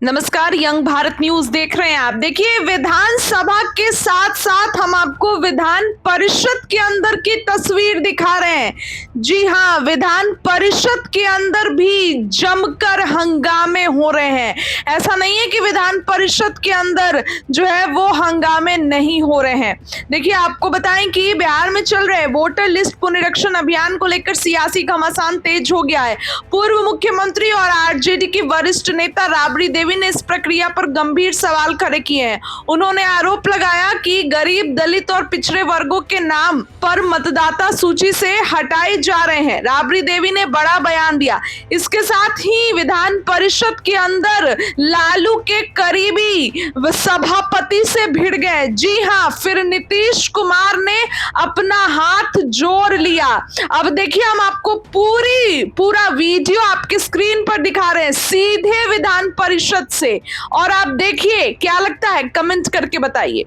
नमस्कार, young Bharat news देख रहे हैं आप। देखिए, विधानसभा के साथ साथ हम आपको विधान परिषद के अंदर की तस्वीर दिखा रहे हैं। जी हां, विधान परिषद के अंदर भी जमकर हंगामे हो रहे हैं। ऐसा नहीं है कि विधान परिषद के अंदर जो है वो हंगामे नहीं हो रहे हैं। देखिए, आपको बताएं कि बिहार में चल रहे वोटर लिस्ट पुनरीक्षण अभियान को लेकर सियासी घमासान तेज हो गया है। पूर्व मुख्यमंत्री और आरजेडी की वरिष्ठ नेता राबड़ी देवी ने इस प्रक्रिया पर गंभीर सवाल खड़े किए हैं। उन्होंने आरोप लगाया कि गरीब, दलित और पिछड़े वर्गों के नाम पर मतदाता सूची से हटाए जा रहे हैं। राबड़ी देवी ने बड़ा बयान दिया। इसके साथ ही विधान परिषद के अंदर लालू के करीबी सभापति से भिड़ गए। जी हां, फिर नीतीश कुमार ने अपना हाथ जोड़ लिया। अब देखिए, हम आपको पूरा वीडियो आपके स्क्रीन पर दिखा रहे हैं सीधे विधान परिषद से, और आप देखिए क्या लगता है, कमेंट करके बताइए।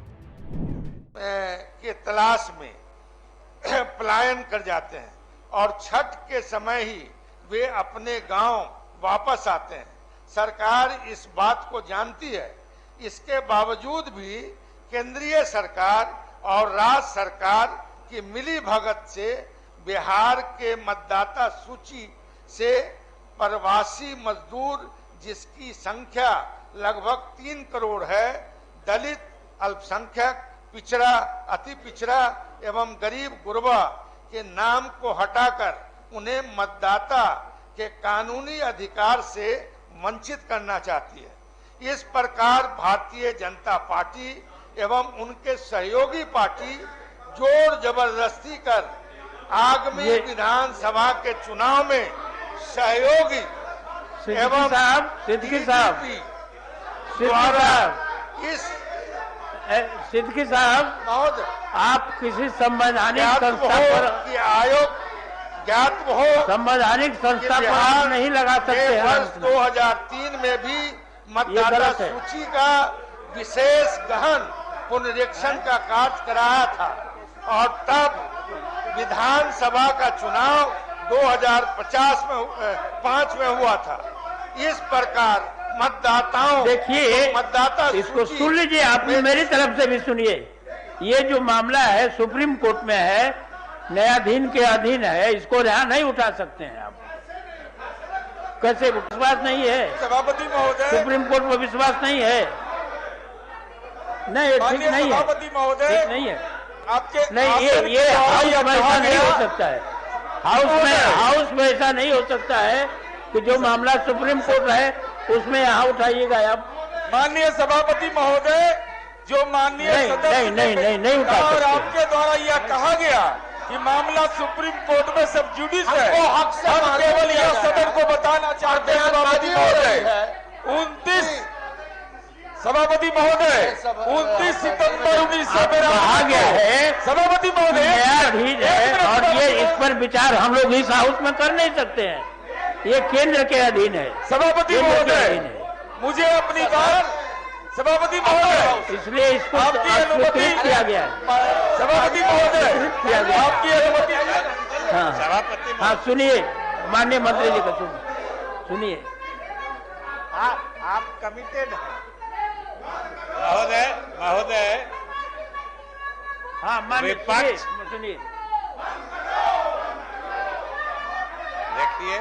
के तलाश में पलायन कर जाते हैं और छठ के समय ही वे अपने गांव वापस आते हैं। सरकार इस बात को जानती है, इसके बावजूद भी केंद्रीय सरकार और राज्य सरकार की मिली भगत से बिहार के मतदाता सूची से प्रवासी मजदूर, जिसकी संख्या लगभग 3 करोड़ है, दलित, अल्पसंख्यक, पिछड़ा, अति पिछड़ा एवं गरीब गुरबा के नाम को हटाकर उन्हें मतदाता के कानूनी अधिकार से वंचित करना चाहती है। इस प्रकार भारतीय जनता पार्टी एवं उनके सहयोगी पार्टी जोर जबरदस्ती कर आगामी विधानसभा के चुनाव में सहयोगी एवं सिद्दीकी साहब सिद्दीकी साहब, आप किसी संवैधानिक संस्था पर आयोग ज्ञात हो, संवैधानिक संस्था पर आप नहीं लगा सकते। वर्ष 2003 में भी मतदाता सूची का विशेष गहन पुनरीक्षण का कार्य कराया था और तब विधानसभा का चुनाव 2005 में हुआ था। इस प्रकार मतदाताओं, देखिए, मतदाता इसको सुन लीजिए, आप मेरी तरफ से भी सुनिए। ये जो मामला है सुप्रीम कोर्ट में है, न्यायाधीन के अधीन है, इसको यहाँ नहीं उठा सकते हैं आप। कैसे विश्वास नहीं है सभापति महोदय? सुप्रीम कोर्ट में विश्वास नहीं है? नहीं, ठीक नहीं है, सभापति महोदय, ठीक नहीं है आपके नहीं। ये हाउस में ऐसा नहीं हो सकता है। हाउस में ऐसा नहीं हो सकता है कि जो मामला सुप्रीम कोर्ट है उसमें यहाँ उठाइएगा आप। माननीय सभापति महोदय, जो माननीय नहीं उठा सकते। और आपके द्वारा यह कहा गया कि मामला सुप्रीम कोर्ट में सब जुडिस है, हम केवल यह सदन को बताना चाहते हैं सभापति महोदय। 29 सभापति महोदय 29 सितंबर 1992 कहा गया है सभापति महोदय, न्यायाधीश है और ये इस पर विचार हम लोग इस हाउस में कर नहीं सकते हैं। ये केंद्र के अधीन है। सभापति महोदय, मुझे अपनी बात, सभापति महोदय, इसलिए इसको आपकी अनुमति किया गया है। सभापति महोदय, किया गया, आपकी अनुमति। हाँ सभापति, हाँ, सुनिए माननीय मंत्री जी का सुनिए। आप कमिटेड हैं महोदय, हाँ माननीय, सुनिए। देखिए,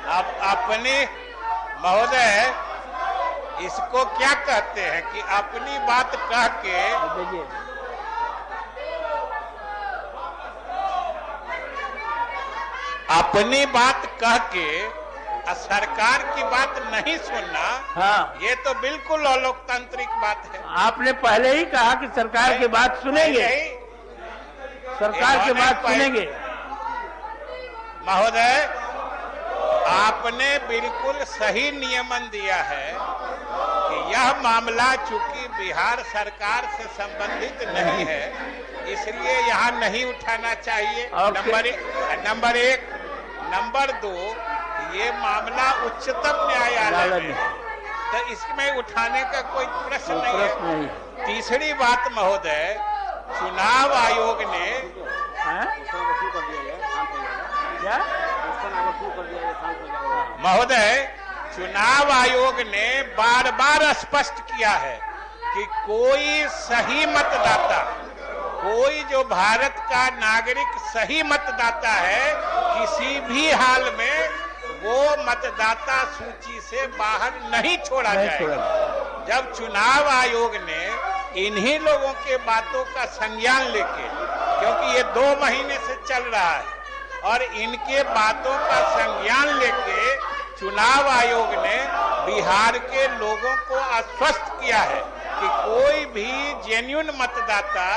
आप अपनी महोदय इसको क्या कहते हैं कि अपनी बात कह के देखिए, अपनी बात कह के सरकार की बात नहीं सुनना, हाँ, ये तो बिल्कुल अलोकतांत्रिक बात है। आपने पहले ही कहा कि सरकार की बात सुनेंगे, सरकार की बात सुनेंगे। महोदय, आपने बिल्कुल सही नियमन दिया है कि यह मामला चूंकि बिहार सरकार से संबंधित नहीं है, इसलिए यहाँ नहीं उठाना चाहिए। नंबर एक। नंबर 2, ये मामला उच्चतम न्यायालय में है, तो इसमें उठाने का कोई प्रश्न नहीं है। तीसरी बात महोदय, चुनाव आयोग ने क्या महोदय, चुनाव आयोग ने बार बार स्पष्ट किया है कि कोई सही मतदाता, कोई जो भारत का नागरिक सही मतदाता है, किसी भी हाल में वो मतदाता सूची से बाहर नहीं छोड़ा जाएगा। जब चुनाव आयोग ने इन्हीं लोगों के बातों का संज्ञान लेके, क्योंकि ये 2 महीने से चल रहा है, और इनके बातों का संज्ञान लेके चुनाव आयोग ने बिहार के लोगों को आश्वस्त किया है कि कोई भी जेन्युइन मतदाता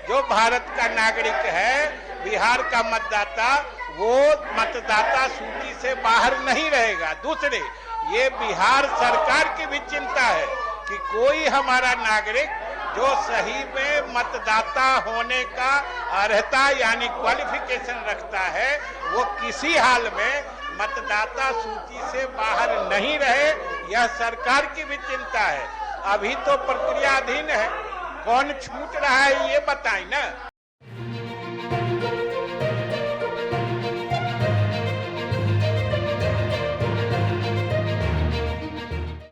जो भारत का नागरिक है, बिहार का मतदाता, वो मतदाता सूची से बाहर नहीं रहेगा। दूसरे, ये बिहार सरकार की भी चिंता है कि कोई हमारा नागरिक जो सही में मतदाता होने का अर्हता यानी क्वालिफिकेशन रखता है, वो किसी हाल में मतदाता सूची से बाहर नहीं रहे, यह सरकार की भी चिंता है। अभी तो प्रक्रियाधीन है, कौन छूट रहा है ये बताएं ना।